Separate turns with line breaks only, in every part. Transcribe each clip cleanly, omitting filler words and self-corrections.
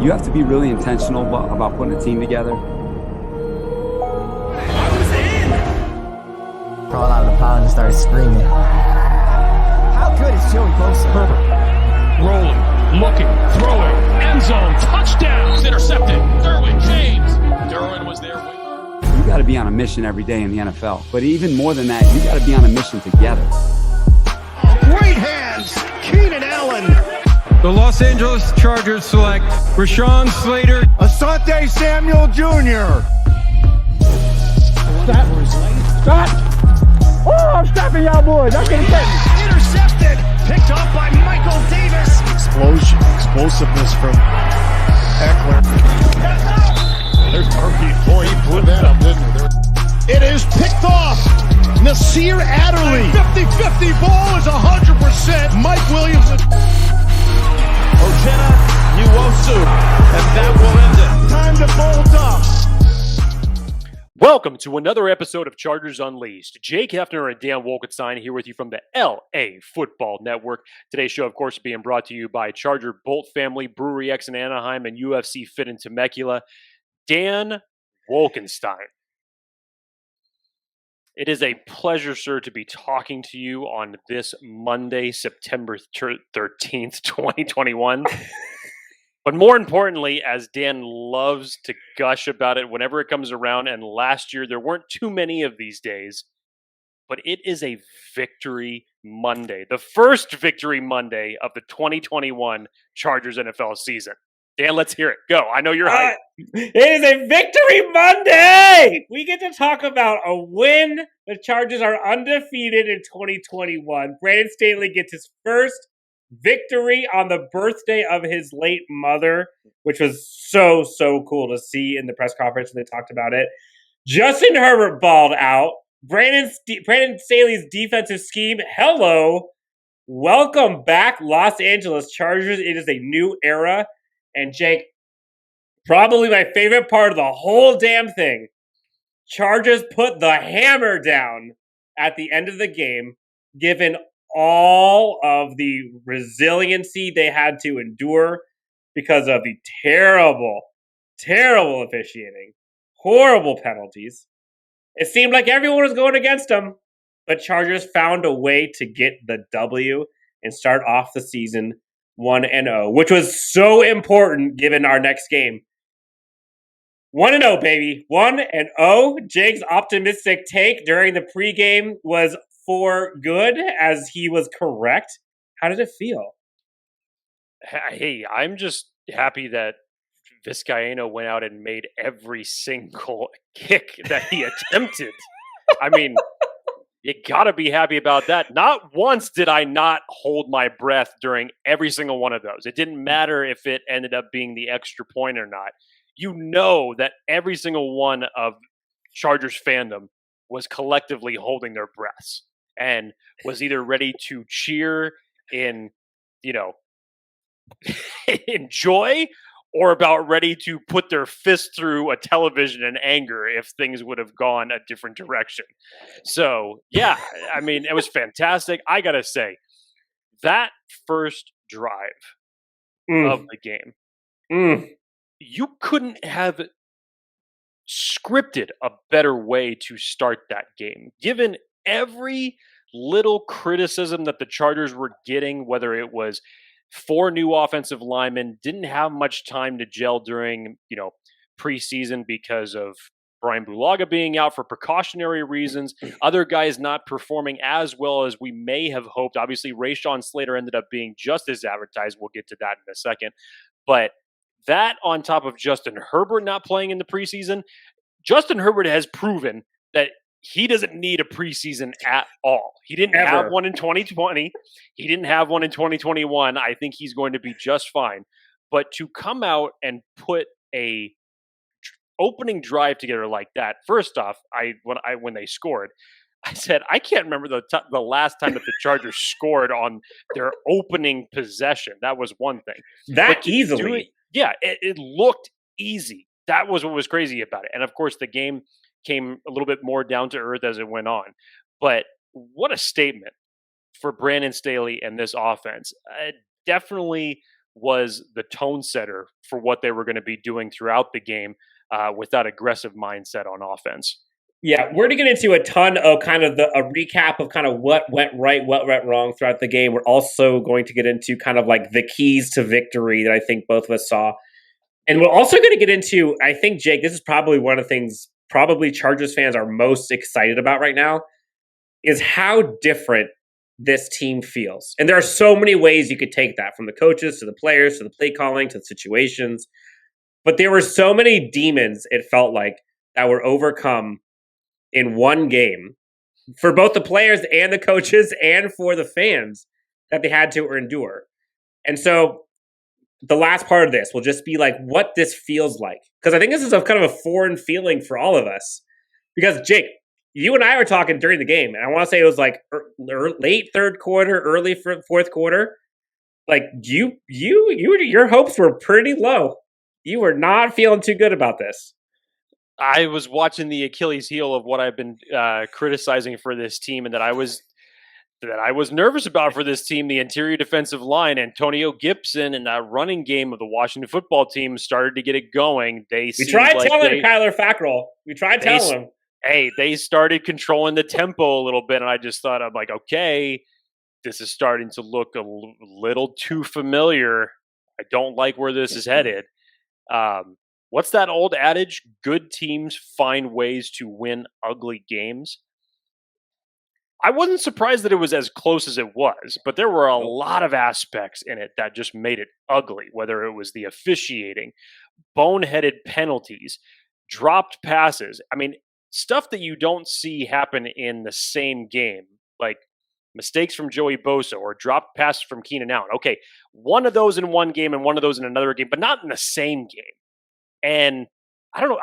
You have to be really intentional about putting a team together.
Crawled out of the pound and started screaming. How good is Joey Bosa?
Herbert, rolling, looking, throwing, end zone, touchdown, intercepted. Derwin James. Derwin was there.
You got to be on a mission every day in the NFL. But even more than that, you got to be on a mission together.
Great hands, Keenan Allen.
The Los Angeles Chargers select Rashawn Slater.
Asante Samuel Jr.
Stop! Oh, I'm stopping y'all boys. That's what I'm
Intercepted. Picked off by Michael Davis. Explosion. Explosiveness from Ekeler. There's Murphy. Boy, he blew that up, didn't he? It is picked off. Nasir Adderley. 50-50 ball is 100%. Mike Williams.
Uchenna Nwosu. And that will end it.
Time to bolt up.
Welcome to another episode of Chargers Unleashed. Jake Hefner and Dan Wolkenstein here with you from the LAFB Network. Today's show, of course, being brought to you by Charger Bolt Family, Brewery X in Anaheim, and UFC Fit in Temecula. Dan Wolkenstein. It is a pleasure, sir, to be talking to you on this Monday, September 13th, 2021. But more importantly, as Dan loves to gush about it whenever it comes around, and last year there weren't too many of these days, but it is a Victory Monday. The first Victory Monday of the 2021 Chargers NFL season. Dan, let's hear it. Go. I know you're hyped.
It is a Victory Monday! We get to talk about a win. The Chargers are undefeated in 2021. Brandon Staley gets his first victory on the birthday of his late mother, which was so cool to see in the press conference when they talked about it. Justin Herbert balled out. Brandon Staley's defensive scheme. Hello. Welcome back, Los Angeles Chargers. It is a new era. And Jake, probably my favorite part of the whole damn thing, Chargers put the hammer down at the end of the game, given all of the resiliency they had to endure because of the terrible officiating, horrible penalties. It seemed like everyone was going against them, but Chargers found a way to get the W and start off the season 1-0, which was so important given our next game. 1-0, baby. 1-0. Jake's optimistic take during the pregame was for good, as he was correct. How did it feel?
Hey, I'm just happy that Vizcaino went out and made every single kick that he attempted. I mean, you gotta be happy about that. Not once did I not hold my breath during every single one of those. It didn't matter if it ended up being the extra point or not. You know that every single one of Chargers fandom was collectively holding their breaths and was either ready to cheer in, in joy, or about ready to put their fist through a television in anger if things would have gone a different direction. So, yeah, I mean, it was fantastic. I got to say, that first drive of the game, you couldn't have scripted a better way to start that game. Given every little criticism that the Chargers were getting, whether it was 4 new offensive linemen, didn't have much time to gel during, preseason because of Brian Bulaga being out for precautionary reasons. Other guys not performing as well as we may have hoped. Obviously, Rashawn Slater ended up being just as advertised. We'll get to that in a second. But that on top of Justin Herbert not playing in the preseason, Justin Herbert has proven that he doesn't need a preseason at all. He didn't have one in 2020. He didn't have one in 2021. I think he's going to be just fine. But to come out and put a opening drive together like that, first off, when they scored, I said, I can't remember the last time that the Chargers scored on their opening possession. That was one thing.
That easily.
It looked easy. That was what was crazy about it. And of course, the game came a little bit more down to earth as it went on. But what a statement for Brandon Staley and this offense. Definitely was the tone setter for what they were going to be doing throughout the game with that aggressive mindset on offense.
Yeah, we're going to get into a ton of kind of a recap of kind of what went right, what went wrong throughout the game. We're also going to get into kind of like the keys to victory that I think both of us saw. And we're also going to get into, I think, Jake, this is probably one of the things probably Chargers fans are most excited about right now, is how different this team feels. And there are so many ways you could take that, from the coaches to the players to the play calling to the situations. But there were so many demons, it felt like, that were overcome in one game for both the players and the coaches and for the fans that they had to endure. And so the last part of this will just be like what this feels like. Because I think this is a kind of a foreign feeling for all of us. Because, Jake, you and I were talking during the game, and I want to say it was like late third quarter, early fourth quarter. Like your hopes were pretty low. You were not feeling too good about this.
I was watching the Achilles heel of what I've been criticizing for this team, and that I was nervous about for this team. The interior defensive line, Antonio Gibson, and that running game of the Washington football team started to get it going. We
tried telling Kyler Fackrell. We tried telling him.
Hey, they started controlling the tempo a little bit, and I just thought, I'm like, okay, this is starting to look a little too familiar. I don't like where this is headed. What's that old adage? Good teams find ways to win ugly games. I wasn't surprised that it was as close as it was, but there were a lot of aspects in it that just made it ugly, whether it was the officiating, boneheaded penalties, dropped passes. I mean, stuff that you don't see happen in the same game, like mistakes from Joey Bosa or dropped passes from Keenan Allen. Okay, one of those in one game and one of those in another game, but not in the same game. And I don't know,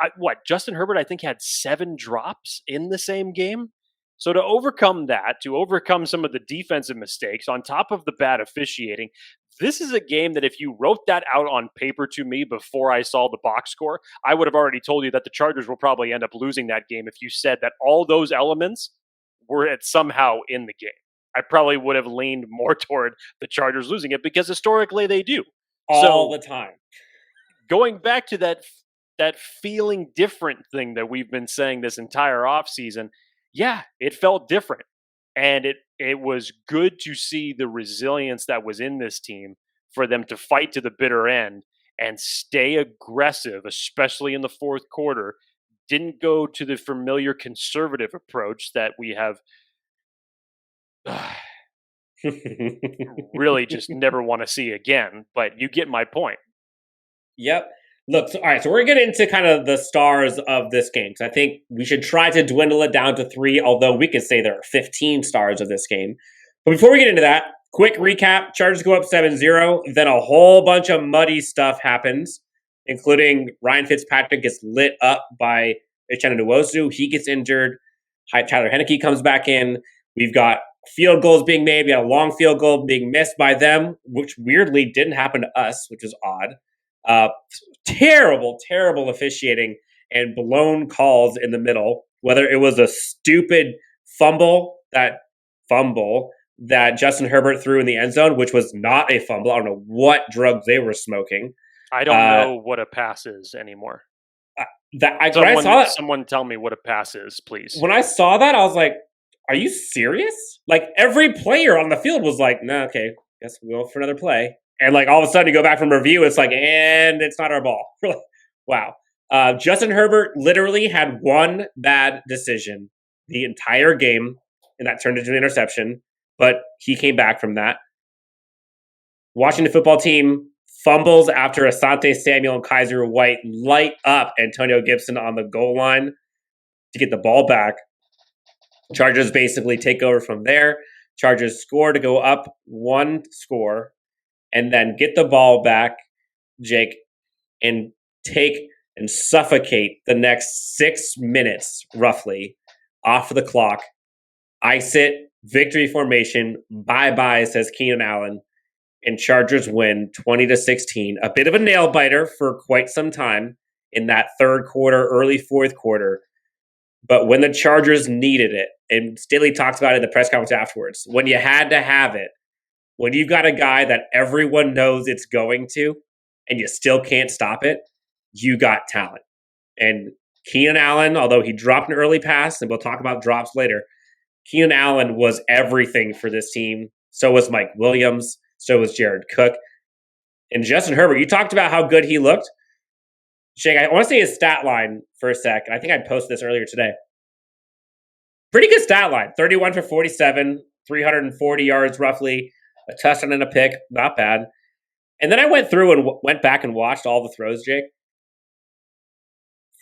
Justin Herbert, I think, had 7 drops in the same game. So to overcome that, to overcome some of the defensive mistakes on top of the bad officiating, this is a game that if you wrote that out on paper to me before I saw the box score, I would have already told you that the Chargers will probably end up losing that game if you said that all those elements were somehow in the game. I probably would have leaned more toward the Chargers losing it because historically they do.
All the time.
Going back to that feeling different thing that we've been saying this entire offseason, yeah, it felt different. And it was good to see the resilience that was in this team for them to fight to the bitter end and stay aggressive, especially in the fourth quarter. Didn't go to the familiar conservative approach that we have really just never want to see again. But you get my point.
Yep. Look, all right, so we're going to get into kind of the stars of this game, because I think we should try to dwindle it down to 3, although we could say there are 15 stars of this game. But before we get into that, quick recap. Chargers go up 7-0. Then a whole bunch of muddy stuff happens, including Ryan Fitzpatrick gets lit up by Uchenna Nwosu. He gets injured. Tyler Henneke comes back in. We've got field goals being made. We got a long field goal being missed by them, which weirdly didn't happen to us, which is odd. Terrible officiating and blown calls in the middle, whether it was a stupid fumble that Justin Herbert threw in the end zone, which was not a fumble. I don't know what drugs they were smoking.
I don't know what a pass is anymore. Someone tell me what a pass is, please.
When I saw that, I was like, are you serious? Like, every player on the field was like, nah, okay, guess we'll go for another play. And like all of a sudden you go back from review, it's like, and it's not our ball. Wow. Justin Herbert literally had one bad decision the entire game, and that turned into an interception. But he came back from that. Washington football team fumbles after Asante Samuel and Kyzir White light up Antonio Gibson on the goal line to get the ball back. Chargers basically take over from there. Chargers score to go up 1 score. And then get the ball back, Jake, and take and suffocate the next 6 minutes, roughly, off of the clock. Ice it, victory formation, bye-bye, says Keenan Allen. And Chargers win 20-16. A bit of a nail-biter for quite some time in that third quarter, early fourth quarter. But when the Chargers needed it, and Staley talks about it in the press conference afterwards, when you had to have it, when you've got a guy that everyone knows it's going to, and you still can't stop it, you got talent. And Keenan Allen, although he dropped an early pass, and we'll talk about drops later, Keenan Allen was everything for this team. So was Mike Williams. So was Jared Cook. And Justin Herbert, you talked about how good he looked. Jake, I want to say his stat line for a sec. I think I posted this earlier today. Pretty good stat line. 31 for 47, 340 yards roughly, a touchdown and a pick. Not bad. And then I went through and went back and watched all the throws, Jake.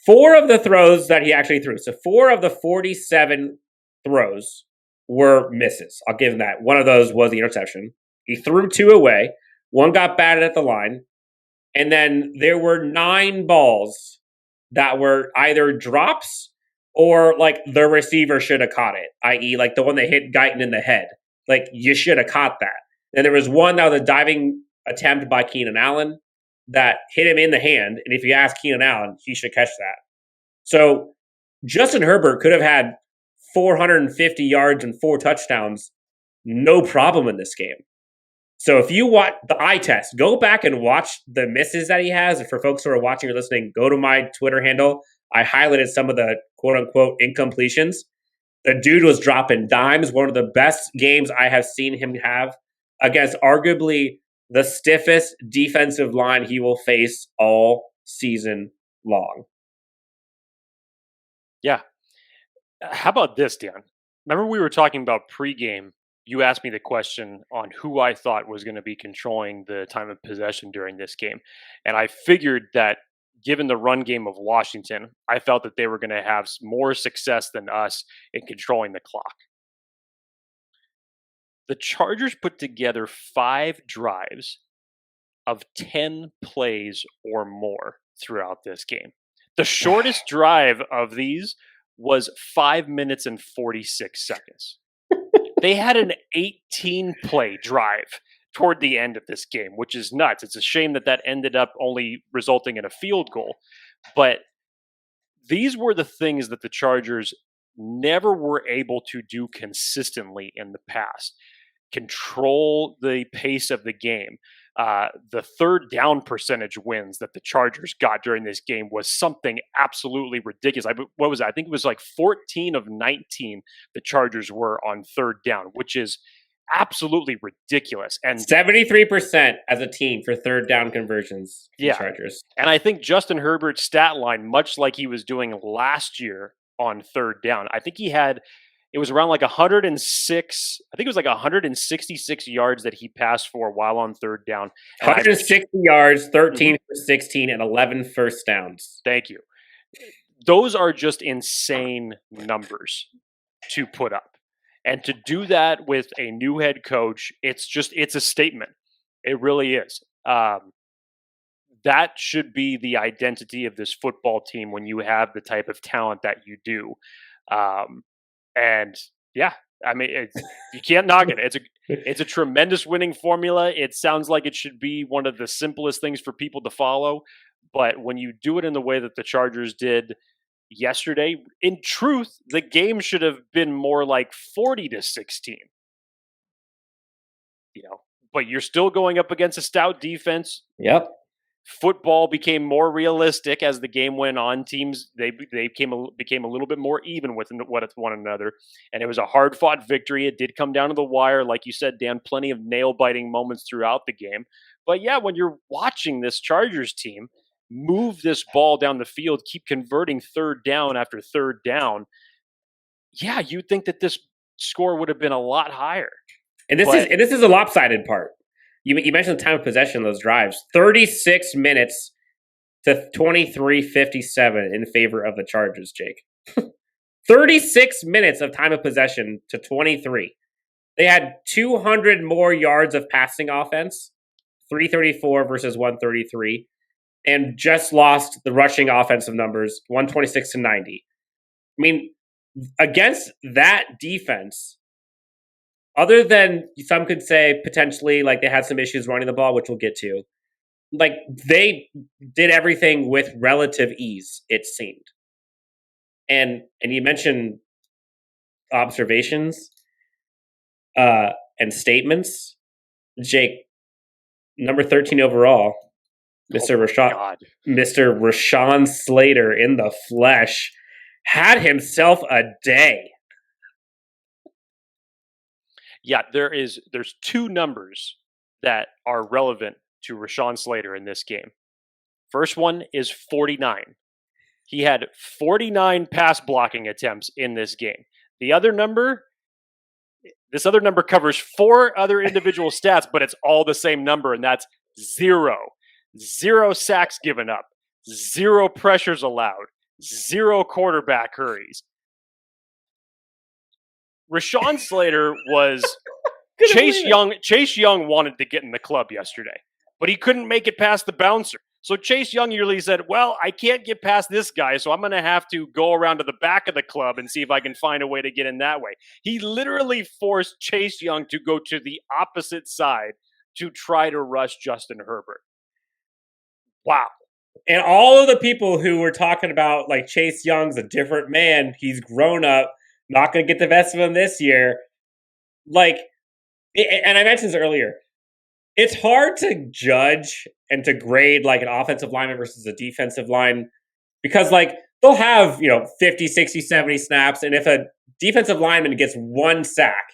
4 of the throws that he actually threw. So 4 of the 47 throws were misses. I'll give him that. One of those was the interception. He threw 2 away. 1 got batted at the line. And then there were 9 balls that were either drops or like the receiver should have caught it, i.e. like the one that hit Guyton in the head. Like you should have caught that. And there was one that was a diving attempt by Keenan Allen that hit him in the hand. And if you ask Keenan Allen, he should catch that. So Justin Herbert could have had 450 yards and 4 touchdowns, no problem in this game. So if you watch the eye test, go back and watch the misses that he has. And for folks who are watching or listening, go to my Twitter handle. I highlighted some of the quote-unquote incompletions. The dude was dropping dimes. One of the best games I have seen him have against arguably the stiffest defensive line he will face all season long.
Yeah. How about this, Dan? Remember we were talking about pregame. You asked me the question on who I thought was going to be controlling the time of possession during this game. And I figured that given the run game of Washington, I felt that they were going to have more success than us in controlling the clock. The Chargers put together 5 drives of 10 plays or more throughout this game. The shortest drive of these was 5 minutes and 46 seconds. They had an 18-play drive toward the end of this game, which is nuts. It's a shame that ended up only resulting in a field goal. But these were the things that the Chargers never were able to do consistently in the past. Control the pace of the game. The third down percentage wins that the Chargers got during this game was something absolutely ridiculous. What was it? I think it was like 14 of 19 the Chargers were on third down, which is absolutely ridiculous. And
73% as a team for third down conversions for the Chargers.
And I think Justin Herbert's stat line, much like he was doing last year on third down, I think it was around like 106. I think it was like 166 yards that he passed for while on third down.
160 yards, 13 for 16, and 11 first downs.
Thank you. Those are just insane numbers to put up. And to do that with a new head coach, it's a statement. It really is. That should be the identity of this football team when you have the type of talent that you do. And yeah, I mean, you can't knock it. It's a tremendous winning formula. It sounds like it should be one of the simplest things for people to follow. But when you do it in the way that the Chargers did yesterday, in truth, the game should have been more like 40-16. But you're still going up against a stout defense.
Yep.
Football became more realistic as the game went on. Teams they became a little bit more even with one another, and it was a hard-fought victory. It did come down to the wire, like you said, Dan. Plenty of nail-biting moments throughout the game. But yeah, when you're watching this Chargers team move this ball down the field, keep converting third down after third down, yeah, you'd think that this score would have been a lot higher.
And this is a lopsided part. You mentioned the time of possession of those drives. 36 minutes to 23:57 in favor of the Chargers, Jake. 36 minutes of time of possession to 23. They had 200 more yards of passing offense, 334 versus 133, and just lost the rushing offensive numbers, 126 to 90. I mean, against that defense, other than some could say potentially like they had some issues running the ball, which we'll get to, like they did everything with relative ease, it seemed. And you mentioned observations and statements. Jake, number 13 overall, Mr. Rashawn Slater in the flesh had himself a day.
Yeah, there's two numbers that are relevant to Rashawn Slater in this game. First one is 49. He had 49 pass blocking attempts in this game. This other number covers 4 other individual stats, but it's all the same number, and that's 0. 0 sacks given up, 0 pressures allowed, 0 quarterback hurries. Rashawn Slater was Chase Young wanted to get in the club yesterday, but he couldn't make it past the bouncer. So Chase Young really said, well, I can't get past this guy, so I'm going to have to go around to the back of the club and see if I can find a way to get in that way. He literally forced Chase Young to go to the opposite side to try to rush Justin Herbert. Wow.
And all of the people who were talking about, like, Chase Young's a different man, he's grown up, not going to get the best of him this year. Like, and I mentioned this earlier, it's hard to judge and to grade, like, an offensive lineman versus a defensive line because, like, they'll have, 50, 60, 70 snaps, and if a defensive lineman gets 1 sack,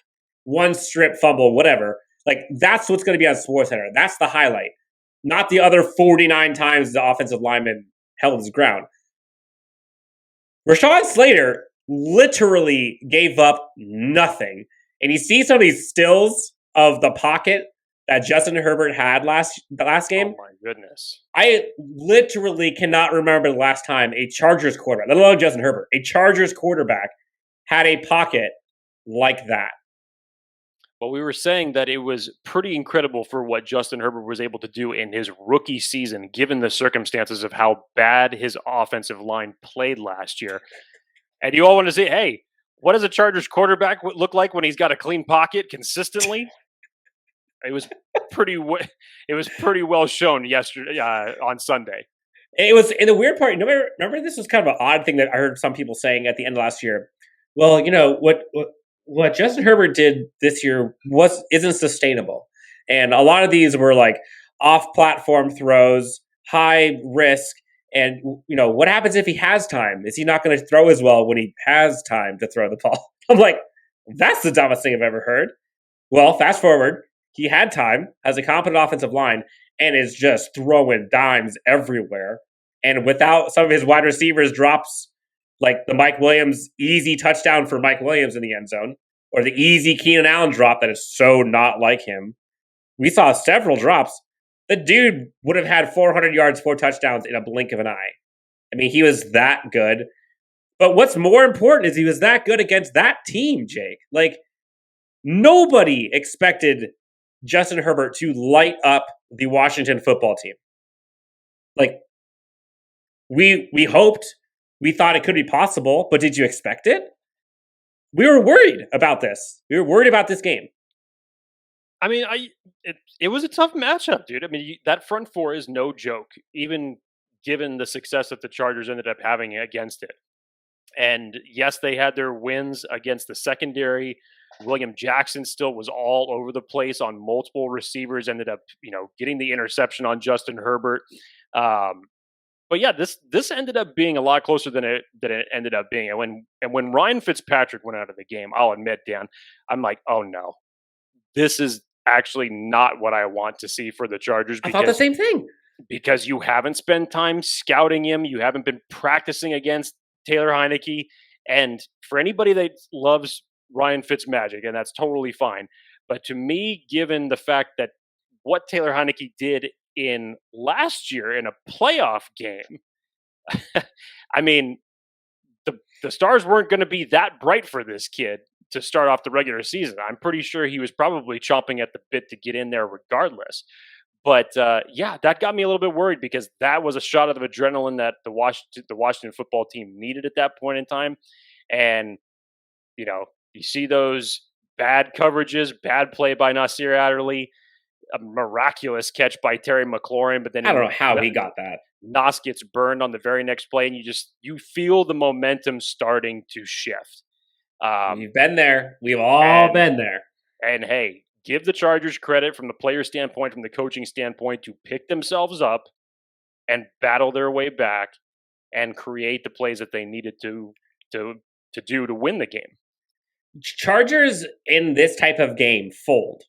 1 strip, fumble, whatever, like, that's what's going to be on SportsCenter. That's the highlight, not the other 49 times the offensive lineman held his ground. Rashawn Slater literally gave up nothing. And you see some of these stills of the pocket that Justin Herbert had the last game.
Oh, my goodness.
I literally cannot remember the last time a Chargers quarterback, let alone Justin Herbert, a Chargers quarterback had a pocket like that.
But we were saying that it was pretty incredible for what Justin Herbert was able to do in his rookie season, given the circumstances of how bad his offensive line played last year. And you all want to say, hey, what does a Chargers quarterback look like when he's got a clean pocket consistently? It was pretty well shown yesterday on Sunday.
It was, and the weird part, remember this was kind of an odd thing that I heard some people saying at the end of last year. Well, what Justin Herbert did this year isn't sustainable. And a lot of these were like off-platform throws, high risk, and what happens if he has time? Is he not going to throw as well when he has time to throw the ball? I'm like, that's the dumbest thing I've ever heard. Well, fast forward, he had time, has a competent offensive line, and is just throwing dimes everywhere. And without some of his wide receivers drops, like the Mike Williams easy touchdown for Mike Williams in the end zone, or the easy Keenan Allen drop that is so not like him. We saw several drops. The dude would have had 400 yards, 4 touchdowns in a blink of an eye. I mean, he was that good. But what's more important is he was that good against that team, Jake. Like, nobody expected Justin Herbert to light up the Washington football team. Like, we hoped, we thought it could be possible, but did you expect it? We were worried about this. We were worried about this game.
I mean, it was a tough matchup, dude. I mean, that front four is no joke, even given the success that the Chargers ended up having against it. And yes, they had their wins against the secondary. William Jackson still was all over the place on multiple receivers, ended up, getting the interception on Justin Herbert. But yeah, this ended up being a lot closer than it ended up being. And when Ryan Fitzpatrick went out of the game, I'll admit, Dan, I'm like, oh no, this is actually not what I want to see for the Chargers.
I thought the same thing.
Because you haven't spent time scouting him. You haven't been practicing against Taylor Heinicke. And for anybody that loves Ryan Fitzmagic, and that's totally fine. But to me, given the fact that what Taylor Heinicke did in last year in a playoff game, I mean, the stars weren't going to be that bright for this kid to start off the regular season. I'm pretty sure he was probably chomping at the bit to get in there regardless. But yeah, that got me a little bit worried because that was a shot of adrenaline that the Washington football team needed at that point in time. And, you see those bad coverages, bad play by Nasir Adderley, a miraculous catch by Terry McLaurin, but then
I don't know how he got that.
Nas gets burned on the very next play, and you feel the momentum starting to shift.
We've been there. We've all been there.
And hey, give the Chargers credit from the player standpoint, from the coaching standpoint, to pick themselves up and battle their way back and create the plays that they needed to do to win the game.
Chargers in this type of game fold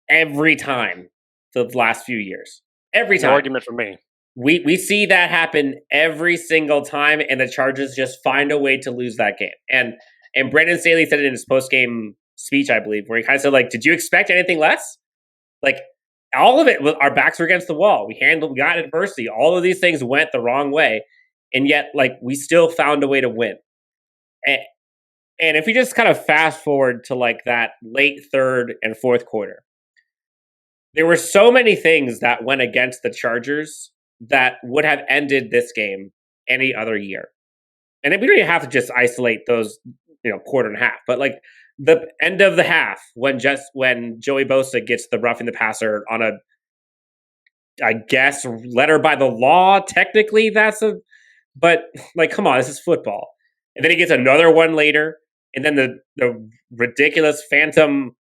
every time the last few years. Every time.
No argument for me.
We see that happen every single time, and the Chargers just find a way to lose that game. And Brandon Staley said it in his post-game speech, I believe, where he kind of said, like, did you expect anything less? Like, all of it, our backs were against the wall. We got adversity. All of these things went the wrong way, and yet, like, we still found a way to win. And if we just kind of fast forward to, like, that late third and fourth quarter, there were so many things that went against the Chargers that would have ended this game any other year. And we don't even have to just isolate those, quarter and a half, but like the end of the half when Joey Bosa gets the roughing the passer on I guess, letter by the law, technically but like, come on, this is football. And then he gets another one later, and then the ridiculous phantom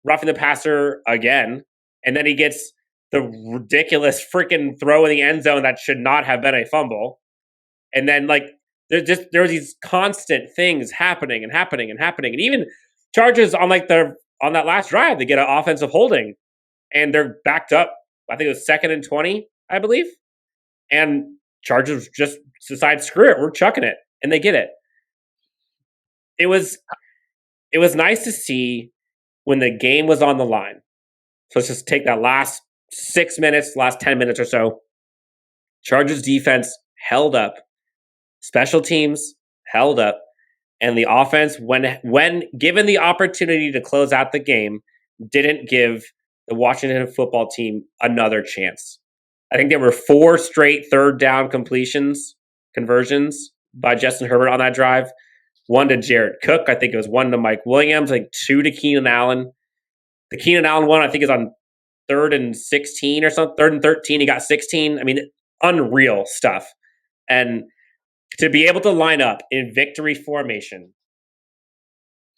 roughing the passer again, and then he gets the ridiculous freaking throw in the end zone that should not have been a fumble. And then, like, there were these constant things happening. And even Chargers on that last drive, they get an offensive holding, and they're backed up. I think it was 2nd and 20, I believe. And Chargers just decide, screw it, we're chucking it, and they get it. It was nice to see when the game was on the line. So let's just take that last 6 minutes, last 10 minutes or so. Chargers defense held up. Special teams held up. And the offense, when given the opportunity to close out the game, didn't give the Washington football team another chance. I think there were 4 straight third down conversions by Justin Herbert on that drive. 1 to Jared Cook. I think it was 1 to Mike Williams. I think 2 to Keenan Allen. The Keenan Allen one, I think, is on 3rd and 16 or something. 3rd and 13, he got 16. I mean, unreal stuff. And to be able to line up in victory formation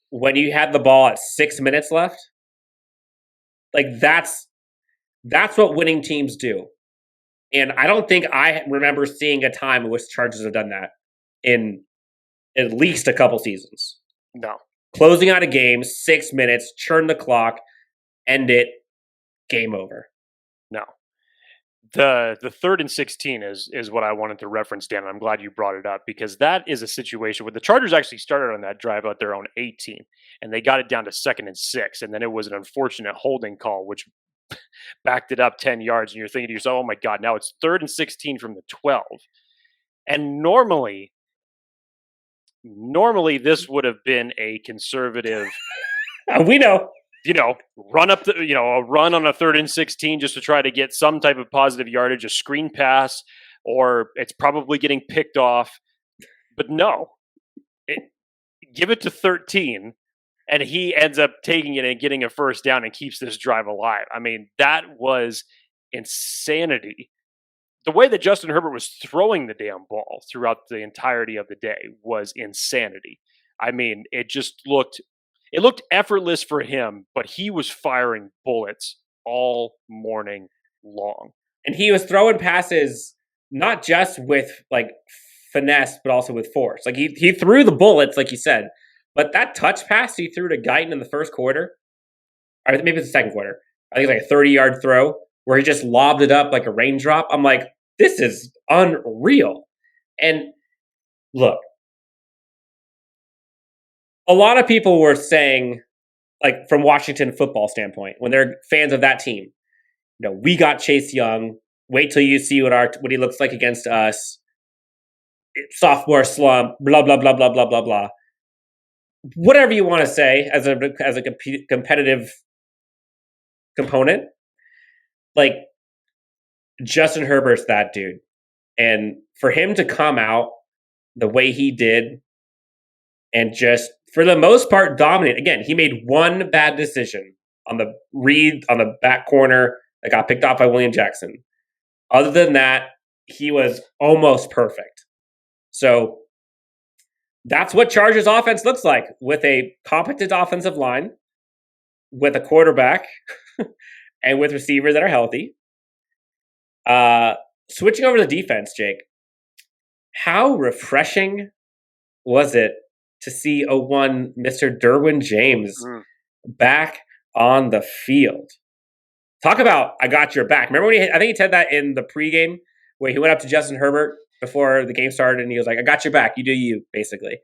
when you had the ball at 6 minutes left, like that's what winning teams do. And I don't think I remember seeing a time in which Chargers have done that in at least a couple seasons.
No.
Closing out a game, 6 minutes, churn the clock, end it, game over.
No. The 3rd and 16 is what I wanted to reference, Dan, and I'm glad you brought it up, because that is a situation where the Chargers actually started on that drive out their own 18, and they got it down to 2nd and 6, and then it was an unfortunate holding call, which backed it up 10 yards, and you're thinking to yourself, oh my God, now it's 3rd and 16 from the 12. And normally this would have been a conservative...
We know.
Run up a run on a 3rd and 16 just to try to get some type of positive yardage, a screen pass, or it's probably getting picked off. But no, give it to 13, and he ends up taking it and getting a first down and keeps this drive alive. I mean, that was insanity. The way that Justin Herbert was throwing the damn ball throughout the entirety of the day was insanity. I mean, it looked effortless for him, but he was firing bullets all morning long.
And he was throwing passes not just with like finesse, but also with force. Like he threw the bullets, like you said, but that touch pass he threw to Guyton in the first quarter, or maybe it's the second quarter, I think it's like a 30-yard throw where he just lobbed it up like a raindrop. I'm like, this is unreal. And look, a lot of people were saying, like, from Washington football standpoint, when they're fans of that team, we got Chase Young. Wait till you see what he looks like against us. Sophomore slump. Blah blah blah blah blah blah blah. Whatever you want to say as a competitive component, like Justin Herbert's that dude, and for him to come out the way he did, and just for the most part dominate. Again, he made one bad decision on the read on the back corner that got picked off by William Jackson. Other than that, he was almost perfect. So that's what Chargers offense looks like, with a competent offensive line, with a quarterback and with receivers that are healthy. Switching over to the defense, Jake, how refreshing was it to see Mr. Derwin James back on the field? Talk about, I got your back. Remember when I think he said that in the pregame where he went up to Justin Herbert before the game started and he was like, I got your back. You do you, basically.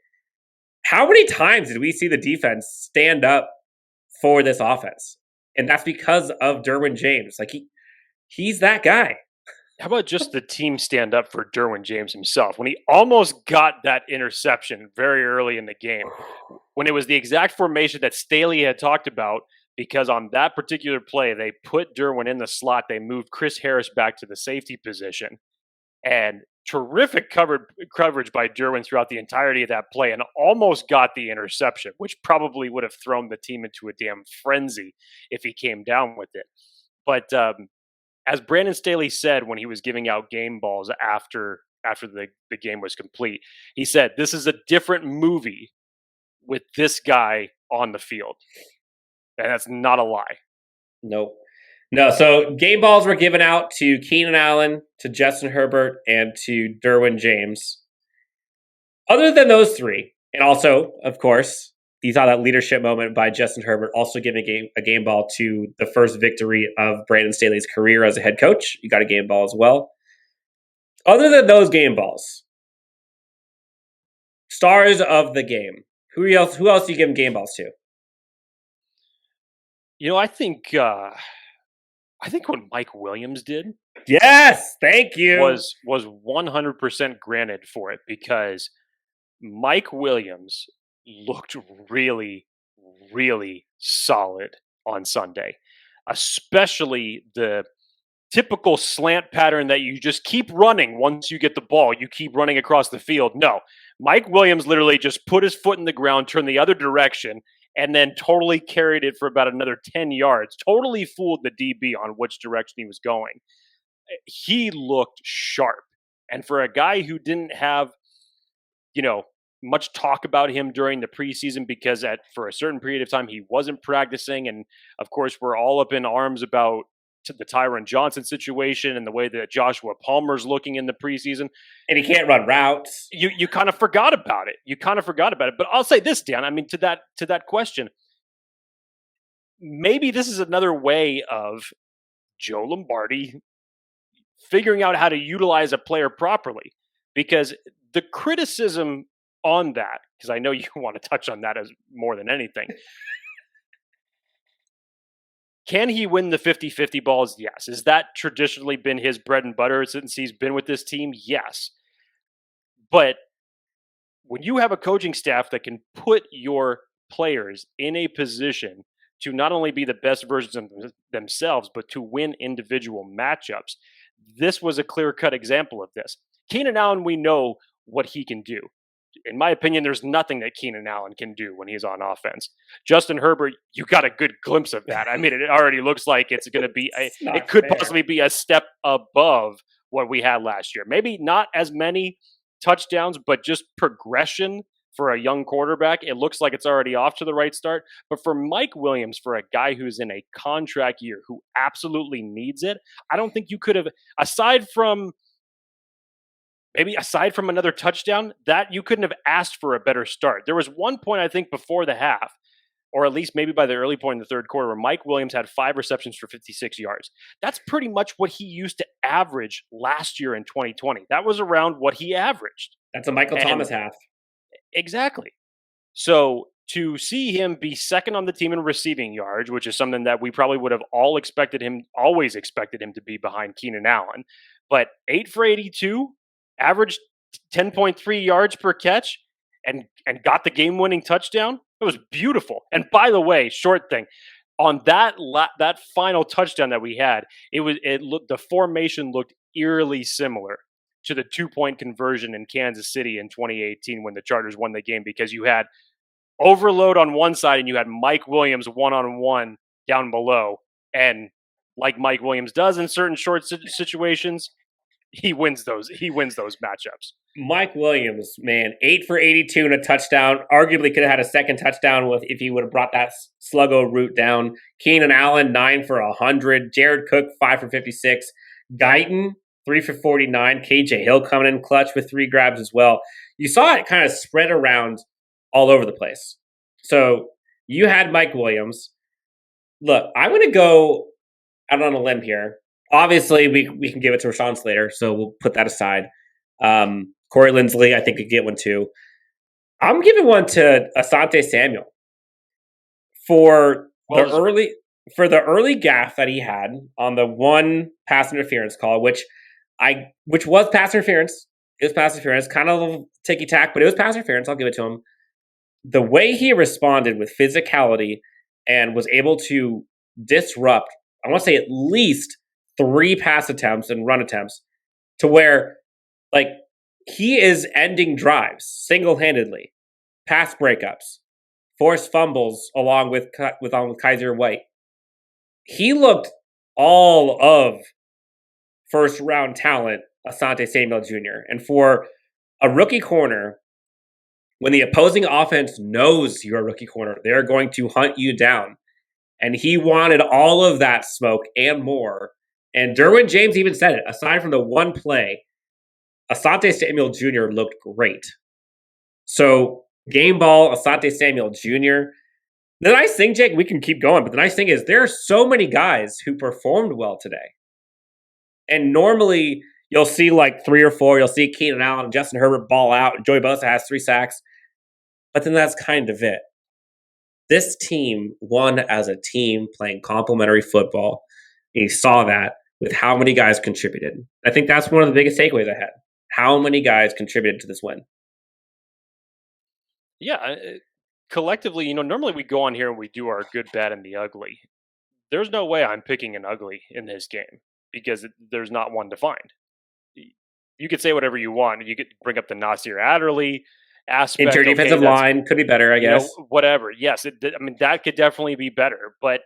How many times did we see the defense stand up for this offense? And that's because of Derwin James. Like he's that guy.
How about just the team stand up for Derwin James himself when he almost got that interception very early in the game, when it was the exact formation that Staley had talked about, because on that particular play, they put Derwin in the slot. They moved Chris Harris back to the safety position, and terrific coverage by Derwin throughout the entirety of that play, and almost got the interception, which probably would have thrown the team into a damn frenzy if he came down with it. But as Brandon Staley said when he was giving out game balls after the game was complete, he said, this is a different movie with this guy on the field. And that's not a lie.
Nope. No, so game balls were given out to Keenan Allen, to Justin Herbert, and to Derwin James. Other than those three, and also, of course, you saw that leadership moment by Justin Herbert, also giving a game ball to the first victory of Brandon Staley's career as a head coach. You got a game ball as well. Other than those game balls, stars of the game, who else do you give game balls to?
I think what Mike Williams did,
yes, thank you,
was 100% granted for it, because Mike Williams looked really, really solid on Sunday, especially the typical slant pattern that you just keep running once you get the ball. You keep running across the field. No, Mike Williams literally just put his foot in the ground, turned the other direction, and then totally carried it for about another 10 yards. Totally fooled the DB on which direction he was going. He looked sharp. And for a guy who didn't have, much talk about him during the preseason, because for a certain period of time he wasn't practicing, and of course we're all up in arms about the Tyron Johnson situation and the way that Joshua Palmer's looking in the preseason,
and he can't run routes.
You kind of forgot about it. But I'll say this, Dan. I mean, to that question, maybe this is another way of Joe Lombardi figuring out how to utilize a player properly, because the criticism on that, because I know you want to touch on that as more than anything. Can he win the 50-50 balls? Yes. Has that traditionally been his bread and butter since he's been with this team? Yes. But when you have a coaching staff that can put your players in a position to not only be the best versions of themselves, but to win individual matchups, this was a clear-cut example of this. Keenan Allen, we know what he can do. In my opinion, there's nothing that Keenan Allen can do when he's on offense. Justin Herbert, you got a good glimpse of that. I mean, it already looks like it's going to be, it could possibly be a step above what we had last year. Maybe not as many touchdowns, but just progression for a young quarterback. It looks like it's already off to the right start. But for Mike Williams, for a guy who's in a contract year, who absolutely needs it, I don't think you could have, aside from another touchdown, that you couldn't have asked for a better start. There was one point, I think, before the half, or at least maybe by the early point in the third quarter, where Mike Williams had 5 receptions for 56 yards. That's pretty much what he used to average last year in 2020. That was around what he averaged.
That's a Michael Thomas half.
Exactly. So to see him be second on the team in receiving yards, which is something that we probably would have always expected him to be behind Keenan Allen, but 8 for 82, averaged 10.3 yards per catch, and got the game-winning touchdown. It was beautiful. And by the way, short thing, on that final touchdown that we had, the formation looked eerily similar to the 2-point conversion in Kansas City in 2018 when the Chargers won the game, because you had overload on one side and you had Mike Williams one-on-one down below. And like Mike Williams does in certain short situations, he wins those matchups.
Mike Williams, man, 8 for 82 and a touchdown. Arguably could have had a second touchdown if he would have brought that sluggo route down. Keenan Allen, 9 for 100. Jared Cook, 5 for 56. Guyton, 3 for 49. KJ Hill coming in clutch with 3 grabs as well. You saw it kind of spread around all over the place. So you had Mike Williams. Look, I'm going to go out on a limb here. Obviously, we can give it to Rashawn Slater, so we'll put that aside. Corey Linsley, I think, could get one too. I'm giving one to Asante Samuel for the early gaffe that he had on the one pass interference call, which was pass interference. It was pass interference, kind of a little ticky-tack, but it was pass interference. I'll give it to him. The way he responded with physicality and was able to disrupt, I want to say at least 3 pass attempts and run attempts to where, like, he is ending drives single-handedly, pass breakups, forced fumbles along with Kyzir White. He looked all of first-round talent, Asante Samuel Jr. And for a rookie corner, when the opposing offense knows you're a rookie corner, they're going to hunt you down. And he wanted all of that smoke and more. And Derwin James even said it. Aside from the one play, Asante Samuel Jr. looked great. So, game ball, Asante Samuel Jr. The nice thing, Jake, we can keep going, but the nice thing is there are so many guys who performed well today. And normally, you'll see like 3 or 4. You'll see Keenan Allen and Justin Herbert ball out. And Joey Bosa has 3 sacks. But then that's kind of it. This team won as a team playing complementary football. And you saw that with how many guys contributed. I think that's one of the biggest takeaways I had. How many guys contributed to this win?
Yeah, collectively, normally we go on here and we do our good, bad, and the ugly. There's no way I'm picking an ugly in this game because there's not one defined. You could say whatever you want. You could bring up the Nasir Adderley aspect.
Interior defensive line could be better, I guess.
Whatever. Yes, that could definitely be better. But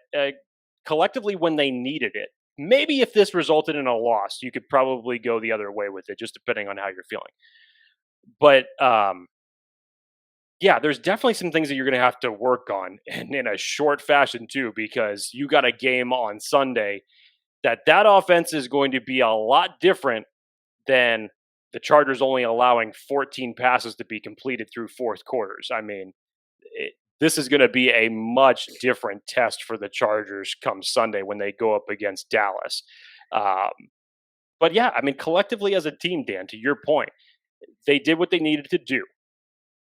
collectively, when they needed it, maybe if this resulted in a loss, you could probably go the other way with it, just depending on how you're feeling. But yeah, there's definitely some things that you're going to have to work on, and in a short fashion too, because you got a game on Sunday that offense is going to be a lot different than the Chargers only allowing 14 passes to be completed through fourth quarters. I mean, this is going to be a much different test for the Chargers come Sunday when they go up against Dallas. But yeah, I mean, collectively as a team, Dan, to your point, they did what they needed to do.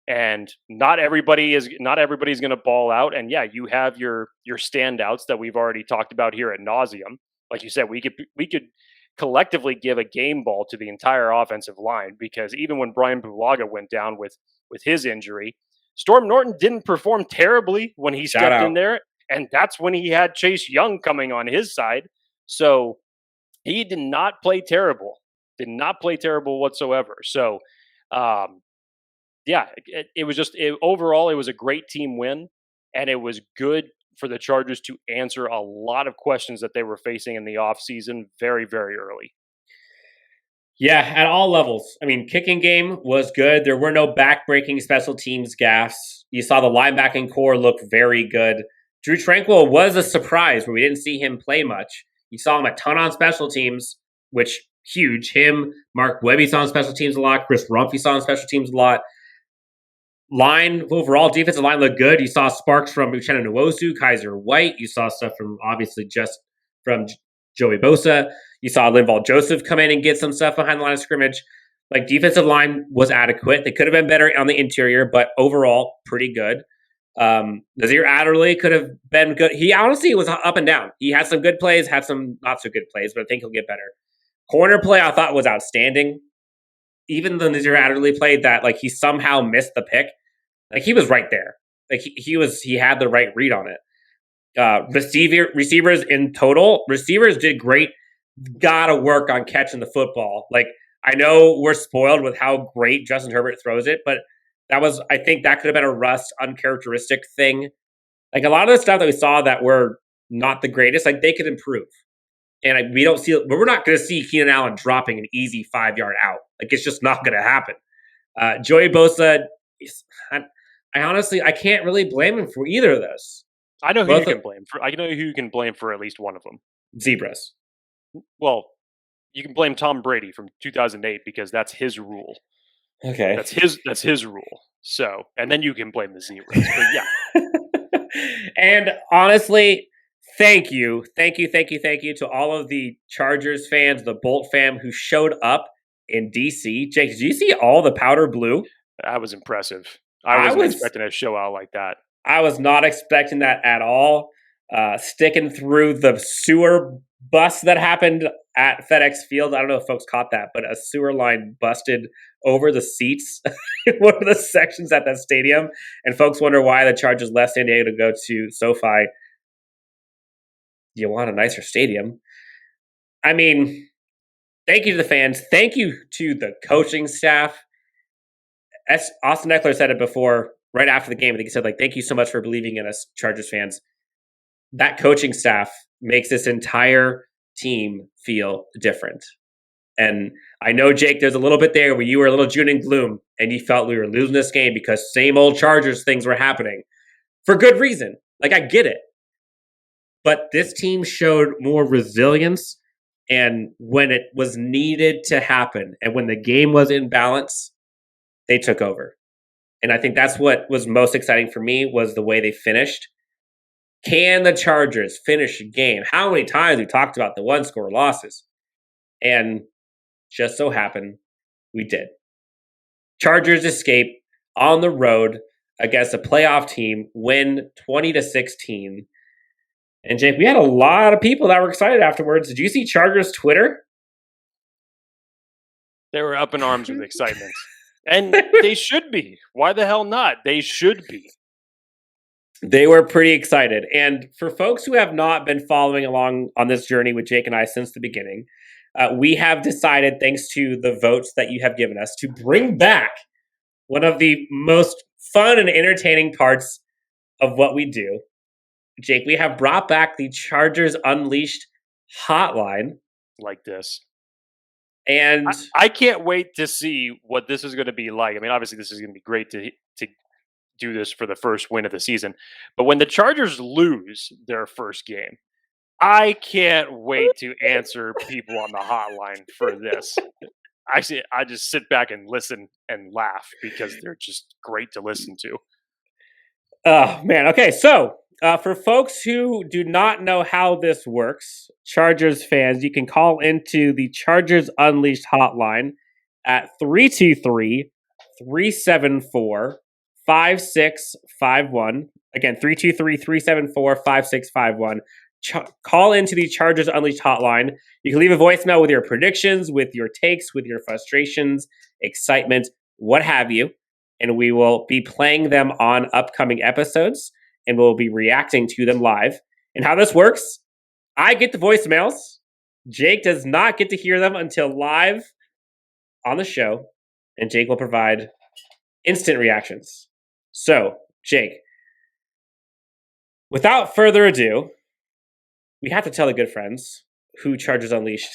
And not everybody's going to ball out. And yeah, you have your standouts that we've already talked about here ad nauseum. Like you said, we could collectively give a game ball to the entire offensive line, because even when Brian Bulaga went down with his injury, Storm Norton didn't perform terribly when he stepped in there. And that's when he had Chase Young coming on his side. So he did not play terrible. Whatsoever. So, yeah, it was just overall, it was a great team win, and it was good for the Chargers to answer a lot of questions that they were facing in the offseason very, very early.
Yeah, at all levels. I mean, kicking game was good. There were no back-breaking special teams gaffes. You saw the linebacking core look very good. Drew Tranquill was a surprise where we didn't see him play much. You saw him a ton on special teams, which huge. Him, Mark Webby saw on special teams a lot. Chris Rumph saw on special teams a lot. Line, overall, defensive line looked good. You saw sparks from Uchenna Nwosu, Kyzir White. You saw stuff from, obviously, just from Joey Bosa. You saw Linval Joseph come in and get some stuff behind the line of scrimmage. Like, defensive line was adequate. They could have been better on the interior, but overall, pretty good. Nasir Adderley could have been good. He honestly was up and down. He had some good plays, had some not so good plays, but I think he'll get better. Corner play, I thought, was outstanding. Even the Nasir Adderley play that, like, he somehow missed the pick. Like, he was right there. Like, he had the right read on it. Receivers in total, receivers did great. Gotta work on catching the football. Like, I know we're spoiled with how great Justin Herbert throws it, but I think that could have been a Russ uncharacteristic thing. Like, a lot of the stuff that we saw that were not the greatest, like, they could improve. And we're not going to see Keenan Allen dropping an easy 5-yard out. Like, it's just not going to happen. Joey Bosa, I honestly, I can't really blame him for either of those.
I know who you can blame for. I know who you can blame for at least one of them.
Zebras.
Well, you can blame Tom Brady from 2008 because that's his rule.
Okay.
That's his rule. So, and then you can blame the Zebras. But yeah.
And honestly, thank you to all of the Chargers fans, the Bolt fam who showed up in DC. Jake, did you see all the powder blue?
That was impressive. I wasn't expecting a show out like that.
I was not expecting that at all. Sticking through the sewer bust that happened at FedEx Field. I don't know if folks caught that, but a sewer line busted over the seats in one of the sections at that stadium. And folks wonder why the Chargers left San Diego to go to SoFi. You want a nicer stadium. I mean, thank you to the fans. Thank you to the coaching staff. As Austin Ekeler said it before, right after the game, I think he said, like, thank you so much for believing in us, Chargers fans. That coaching staff makes this entire team feel different. And I know, Jake, there's a little bit there where you were a little June and gloom and you felt we were losing this game because same old Chargers things were happening for good reason. Like, I get it. But this team showed more resilience, and when it was needed to happen and when the game was in balance, they took over. And I think that's what was most exciting for me was the way they finished. Can the Chargers finish a game? How many times we talked about the one-score losses? And just so happened, we did. Chargers escape on the road against a playoff team, win 20-16. And Jake, we had a lot of people that were excited afterwards. Did you see Chargers Twitter?
They were up in arms with excitement. And they should be. Why the hell not? They should be.
They were pretty excited. And for folks who have not been following along on this journey with Jake and I since the beginning, we have decided, thanks to the votes that you have given us, to bring back one of the most fun and entertaining parts of what we do. Jake, we have brought back the Chargers Unleashed Hotline.
Like this.
And
I can't wait to see what this is going to be like. I mean, obviously, this is going to be great to do this for the first win of the season. But when the Chargers lose their first game, I can't wait to answer people on the hotline for this. Actually, I just sit back and listen and laugh because they're just great to listen to.
Oh, man. Okay, so for folks who do not know how this works, Chargers fans, you can call into the Chargers Unleashed hotline at 323-374-5651. Again, 323-374-5651. Call into the Chargers Unleashed hotline. You can leave a voicemail with your predictions, with your takes, with your frustrations, excitement, what have you. And we will be playing them on upcoming episodes, and we'll be reacting to them live. And how this works, I get the voicemails. Jake does not get to hear them until live on the show, and Jake will provide instant reactions. So, Jake, without further ado, we have to tell the good friends who Chargers Unleashed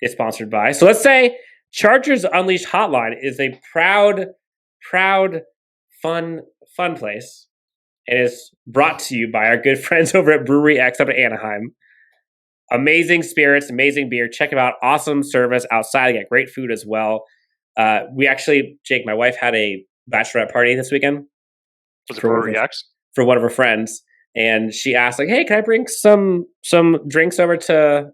is sponsored by. So let's say Chargers Unleashed Hotline is a proud, fun place, and is brought to you by our good friends over at Brewery X up in Anaheim. Amazing spirits, amazing beer. Check them out. Awesome service outside. They got great food as well. We actually, Jake, my wife had a bachelorette party this weekend.
Was it Brewery X?
For one of her friends. And she asked, like, hey, can I bring some drinks over to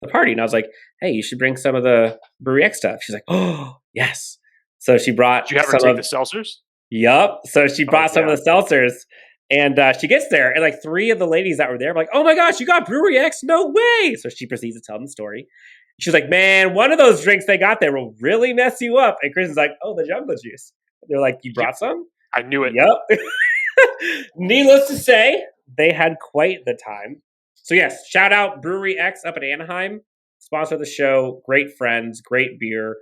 the party? And I was like, hey, you should bring some of the Brewery X stuff. She's like, oh, yes. So she brought.
Did you have her take the seltzers?
Yup. So she brought some of the seltzers. And she gets there, and like 3 of the ladies that were there were like, oh my gosh, you got Brewery X? No way. So she proceeds to tell them the story. She's like, man, one of those drinks they got there will really mess you up. And Chris is like, oh, the jungle juice. They're like, you brought some?
I knew it.
Yup. Needless to say, they had quite the time. So yes, shout out Brewery X up in Anaheim. Sponsor the show. Great friends, great beer,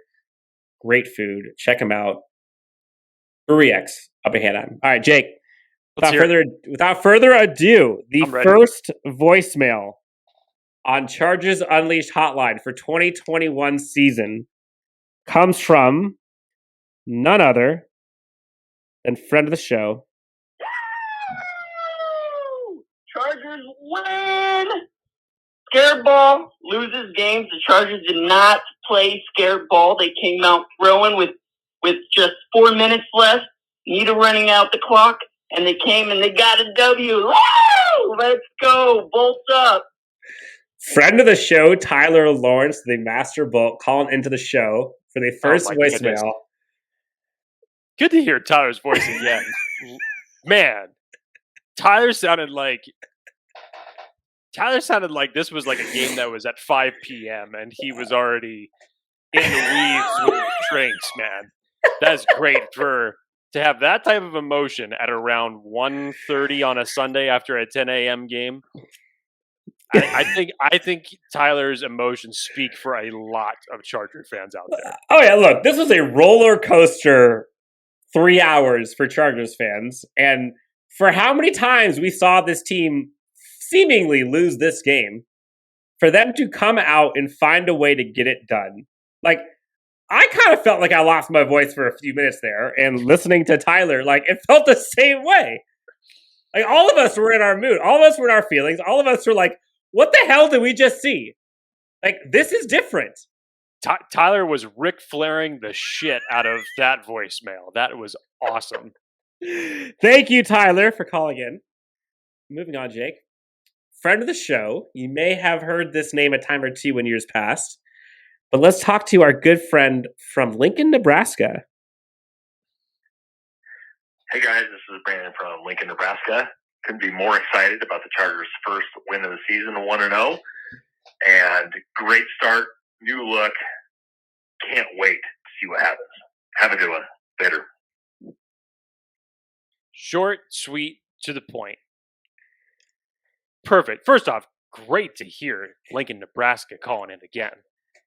great food. Check them out. Brewery X up in Anaheim. All right, Jake. Without further ado, the first voicemail on Chargers Unleashed Hotline for 2021 season comes from none other than friend of the show.
Chargers win! Scared ball loses games. The Chargers did not play scared ball. They came out throwing with just 4 minutes left, neither running out the clock, and they came and they got a W. Woo! Let's go. Bolts up.
Friend of the show, Tyler Lawrence, the Master Bolt, calling into the show for the first voicemail.
Goodness. Good to hear Tyler's voice again. Man, Tyler sounded like this was like a game that was at 5 p.m. and he was already in the weeds with drinks, man. That's great to have that type of emotion at around 1:30 on a Sunday after a 10 a.m. game. I think Tyler's emotions speak for a lot of Charger fans out there.
Oh yeah, look, this was a roller coaster 3 hours for Chargers fans, and for how many times we saw this team seemingly lose this game, for them to come out and find a way to get it done. Like, I kind of felt like I lost my voice for a few minutes there, and listening to Tyler, like, it felt the same way. Like, all of us were in our mood. All of us were in our feelings. All of us were like, what the hell did we just see? Like, this is different.
Tyler was Ric Flairing the shit out of that voicemail. That was awesome.
Thank you, Tyler, for calling in. Moving on, Jake. Friend of the show. You may have heard this name a time or two in years past. But let's talk to our good friend from Lincoln, Nebraska.
Hey, guys. This is Brandon from Lincoln, Nebraska. Couldn't be more excited about the Chargers' first win of the season, 1-0. And great start, new look. Can't wait to see what happens. Have a good one. Later.
Short, sweet, to the point. Perfect. First off, great to hear Lincoln, Nebraska calling in again.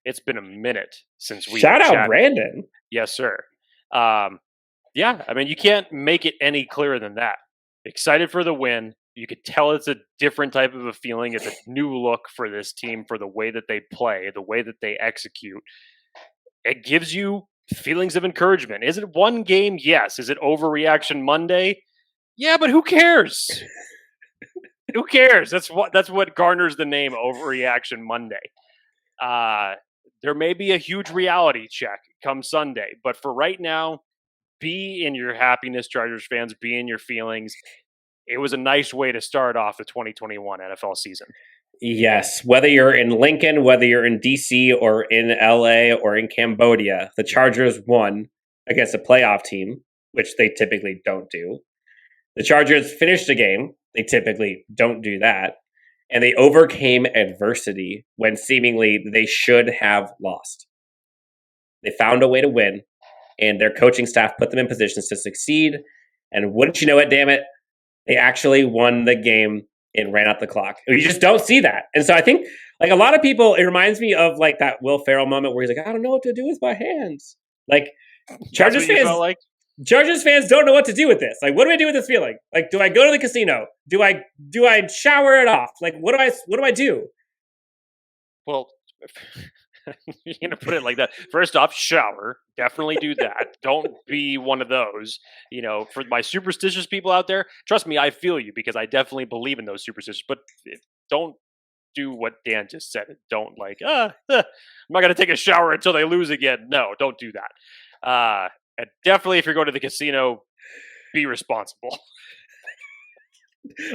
It's been a minute since we
shout out
chatted.
Brandon.
Yes, sir. Yeah, I mean, you can't make it any clearer than that. Excited for the win. You could tell it's a different type of a feeling. It's a new look for this team, for the way that they play, the way that they execute. It gives you feelings of encouragement. Is it one game? Yes. Is it overreaction Monday? Yeah, but who cares? Who cares? That's what garners the name Overreaction Monday. There may be a huge reality check come Sunday, but for right now, be in your happiness, Chargers fans. Be in your feelings. It was a nice way to start off the 2021 NFL season.
Yes, whether you're in Lincoln, whether you're in DC or in LA or in Cambodia, the Chargers won against a playoff team, which they typically don't do. The Chargers finished a game. They typically don't do that. And they overcame adversity when seemingly they should have lost. They found a way to win, and their coaching staff put them in positions to succeed. And wouldn't you know it, damn it, they actually won the game and ran out the clock. You just don't see that. And so I think, like, a lot of people, it reminds me of like that Will Ferrell moment where he's like, I don't know what to do with my hands. Like, Chargers fans don't know what to do with this. Like, what do I do with this feeling? Like, do I go to the casino? Do I shower it off? Like, what do I do?
Well, you're gonna put it like that. First off, shower. Definitely do that. Don't be one of those. You know, for my superstitious people out there, trust me, I feel you because I definitely believe in those superstitions. But don't do what Dan just said. Don't like, I'm not gonna take a shower until they lose again. No, don't do that. And definitely, if you're going to the casino, be responsible.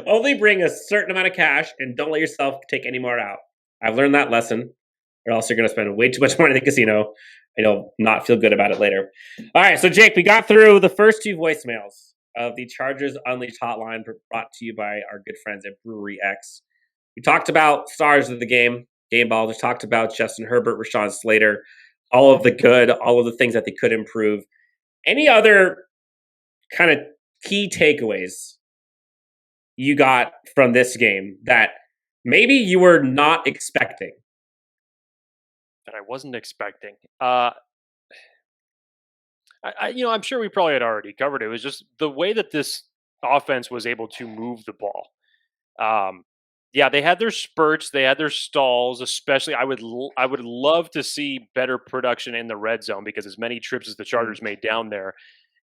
Only bring a certain amount of cash and don't let yourself take any more out. I've learned that lesson, or else you're going to spend way too much money at the casino and you'll not feel good about it later. All right, so Jake, we got through the first two voicemails of the Chargers Unleashed Hotline brought to you by our good friends at Brewery X. We talked about stars of the game ball. We talked about Justin Herbert, Rashawn Slater, all of the good, all of the things that they could improve. Any other kind of key takeaways you got from this game that maybe you were not expecting?
That I wasn't expecting. I'm sure we probably had already covered it. It was just the way that this offense was able to move the ball. Yeah, they had their spurts, they had their stalls. Especially, I would love to see better production in the red zone, because as many trips as the Chargers made down there,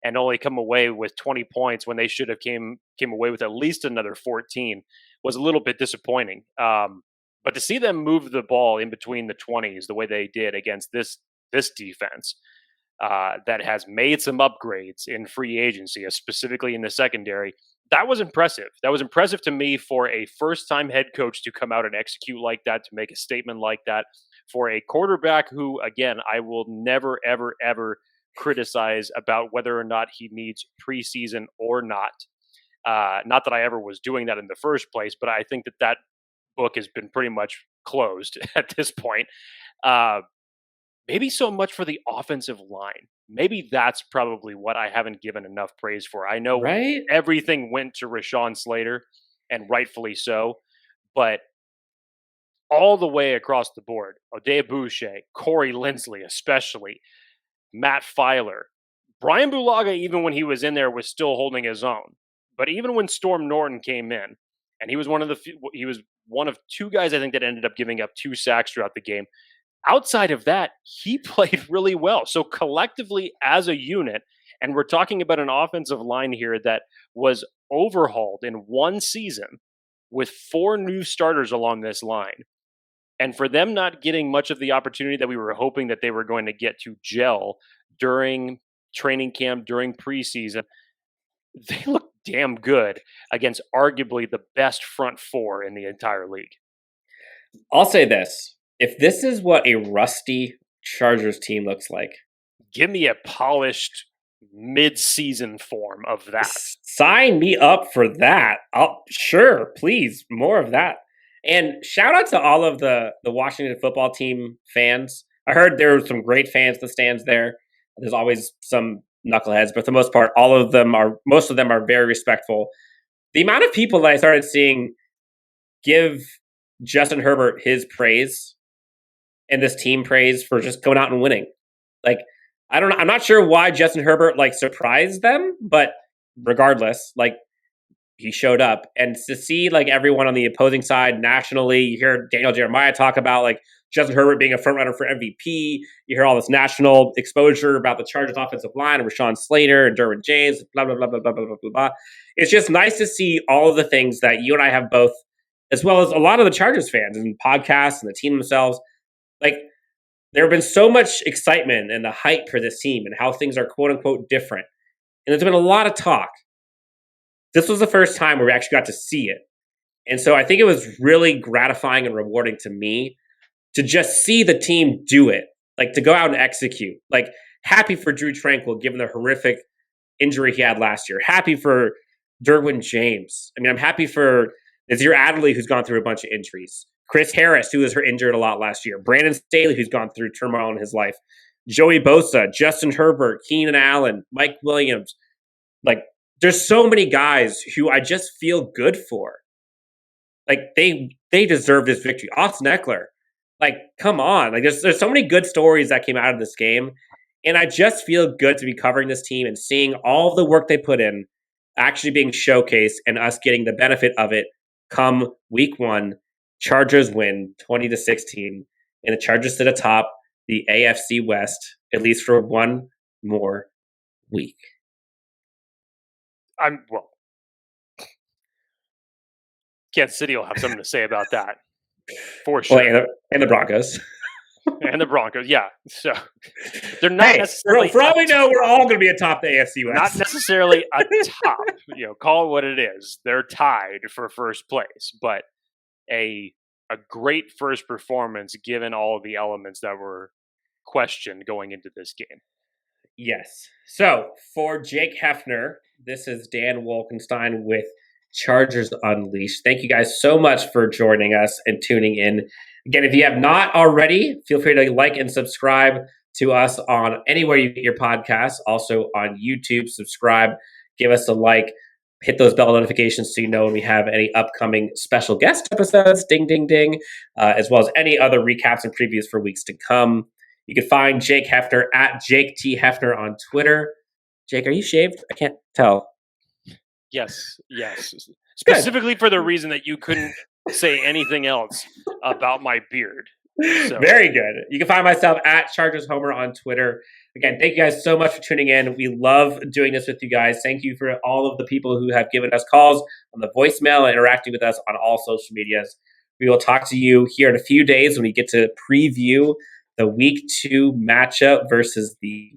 and only come away with 20 points when they should have came away with at least another 14, was a little bit disappointing. But to see them move the ball in between the 20s the way they did against this defense that has made some upgrades in free agency, specifically in the secondary, that was impressive. That was impressive to me for a first-time head coach to come out and execute like that, to make a statement like that, for a quarterback who, again, I will never, ever, ever criticize about whether or not he needs preseason or not. Not that I ever was doing that in the first place, but I think that book has been pretty much closed at this point. Maybe so much for the offensive line. Maybe that's probably what I haven't given enough praise for. I know everything went to Rashawn Slater, and rightfully so, but all the way across the board, Odea Boucher, Corey Linsley especially, Matt Filer, Brian Bulaga, even when he was in there, was still holding his own. But even when Storm Norton came in, and he was one of two guys, I think, that ended up giving up 2 sacks throughout the game. Outside of that, he played really well. So collectively as a unit, and we're talking about an offensive line here that was overhauled in one season with 4 new starters along this line. And for them not getting much of the opportunity that we were hoping that they were going to get to gel during training camp, during preseason, they look damn good against arguably the best front 4 in the entire league.
I'll say this. If this is what a rusty Chargers team looks like,
give me a polished mid-season form of that.
Sign me up for that. Sure, please, more of that. And shout out to all of the Washington football team fans. I heard there were some great fans in the stands there. There's always some knuckleheads, but for the most part, most of them are very respectful. The amount of people that I started seeing give Justin Herbert his praise and this team praise for just going out and winning. Like, I don't know. I'm not sure why Justin Herbert surprised them, but regardless, he showed up. And to see everyone on the opposing side nationally, you hear Daniel Jeremiah talk about Justin Herbert being a front runner for MVP. You hear all this national exposure about the Chargers offensive line and Rashawn Slater and Derwin James, blah, blah, blah, blah, blah, blah, blah, blah. It's just nice to see all of the things that you and I have both, as well as a lot of the Chargers fans and podcasts and the team themselves. There have been so much excitement and the hype for this team and how things are quote unquote different. And there's been a lot of talk. This was the first time where we actually got to see it. And so I think it was really gratifying and rewarding to me to just see the team do it, to go out and execute. Happy for Drew Tranquill, given the horrific injury he had last year. Happy for Derwin James. I mean, I'm happy for Nazir Adderley, who's gone through a bunch of injuries. Chris Harris, who was injured a lot last year. Brandon Staley, who's gone through turmoil in his life. Joey Bosa, Justin Herbert, Keenan Allen, Mike Williams. There's so many guys who I just feel good for. They deserve this victory. Austin Ekeler, come on. There's so many good stories that came out of this game. And I just feel good to be covering this team and seeing all the work they put in actually being showcased and us getting the benefit of it come week 1. Chargers win 20-16, and the Chargers sit atop the AFC West, at least for one more week.
Kansas City will have something to say about that, for sure.
Well, and the Broncos.
And the Broncos, yeah. So they're not necessarily.
For all we know, we're all going to be atop the AFC West.
Not necessarily atop. Call it what it is. They're tied for first place, but a great first performance given all of the elements that were questioned going into this game.
Yes. So for Jake Hefner, this is Dan Wolkenstein with Chargers Unleashed. Thank you guys so much for joining us and tuning in. Again, if you have not already, feel free to like and subscribe to us on anywhere you get your podcasts. Also on YouTube, subscribe, give us a like, hit those bell notifications so you know when we have any upcoming special guest episodes, ding, ding, ding, as well as any other recaps and previews for weeks to come. You can find Jake Hefner at Jake T. Hefner on Twitter. Jake, are you shaved? I can't tell.
Yes. Specifically for the reason that you couldn't say anything else about my beard. So.
Very good. You can find myself at Chargers Homer on Twitter. Again, thank you guys so much for tuning in. We love doing this with you guys. Thank you for all of the people who have given us calls on the voicemail and interacting with us on all social medias. We will talk to you here in a few days when we get to preview the Week 2 matchup versus the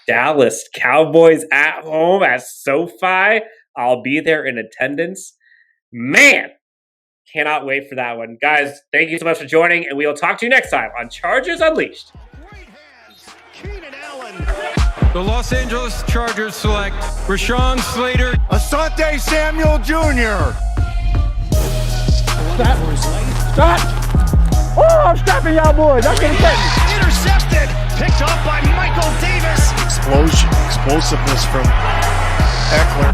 Dallas Cowboys at home at SoFi. I'll be there in attendance. Man, cannot wait for that one. Guys, thank you so much for joining, and we will talk to you next time on Chargers Unleashed.
The Los Angeles Chargers select Rashawn Slater,
Asante Samuel Jr.
Stop! Oh, I'm stopping y'all boys. Y'all can't catch me.
Intercepted. Picked off by Michael Davis. Explosiveness from Ekeler.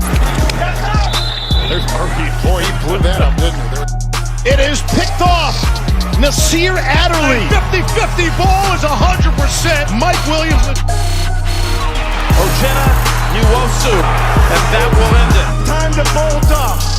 There's RP. Boy, he blew that up, didn't he? It is picked off. Nasir Adderley. 50-50 ball is 100%. Mike Williams.
Uchenna Nwosu, and that will end it.
Time to bolt up.